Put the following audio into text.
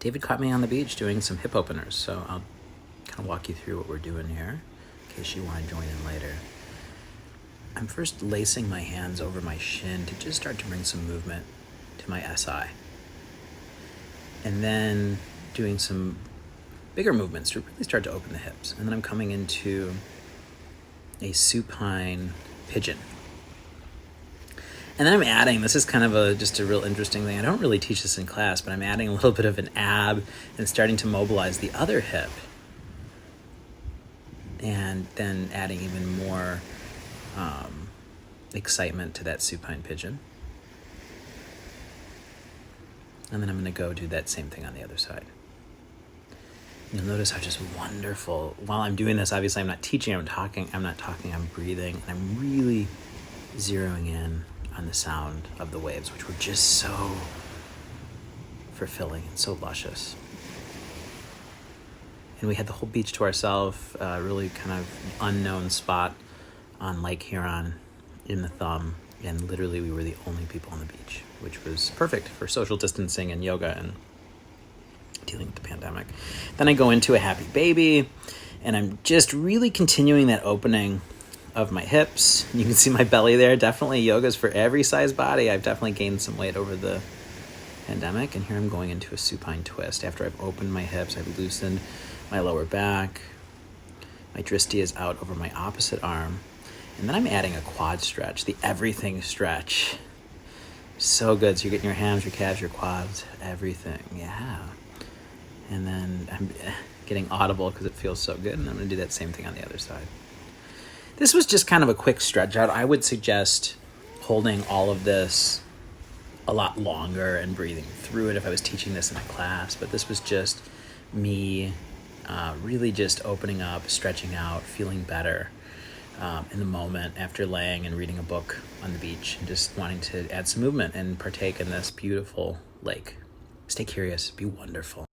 David caught me on the beach doing some hip openers, so I'll kind of walk you through what we're doing here in case you want to join in later. I'm first lacing my hands over my shin to just start to bring some movement to my SI. And then doing some bigger movements to really start to open the hips. And then I'm coming into a supine pigeon. And then I'm adding, this is kind of just a real interesting thing. I don't really teach this in class, but I'm adding a little bit of an ab and starting to mobilize the other hip. And then adding even more excitement to that supine pigeon. And then I'm going to go do that same thing on the other side. You'll notice how just wonderful, while I'm doing this, obviously I'm not teaching, I'm not talking, I'm breathing, and I'm really zeroing in on the sound of the waves, which were just so fulfilling and so luscious. And we had the whole beach to ourselves, really kind of unknown spot on Lake Huron in the Thumb, and literally we were the only people on the beach, which was perfect for social distancing and yoga and dealing with the pandemic. Then I go into a happy baby, and I'm just really continuing that opening of my hips. You can see my belly there. Definitely yoga's for every size body. I've definitely gained some weight over the pandemic, and here I'm going into a supine twist. After I've opened my hips, I've loosened my lower back. My dristi is out over my opposite arm. And then I'm adding a quad stretch, the everything stretch. So good. So you're getting your hams, your calves, your quads, everything. Yeah. And then I'm getting audible because it feels so good. And I'm going to do that same thing on the other side. This was just kind of a quick stretch out. I would suggest holding all of this a lot longer and breathing through it if I was teaching this in a class. But this was just me really just opening up, stretching out, feeling better in the moment after laying and reading a book on the beach and just wanting to add some movement and partake in this beautiful lake. Stay curious. Be wonderful.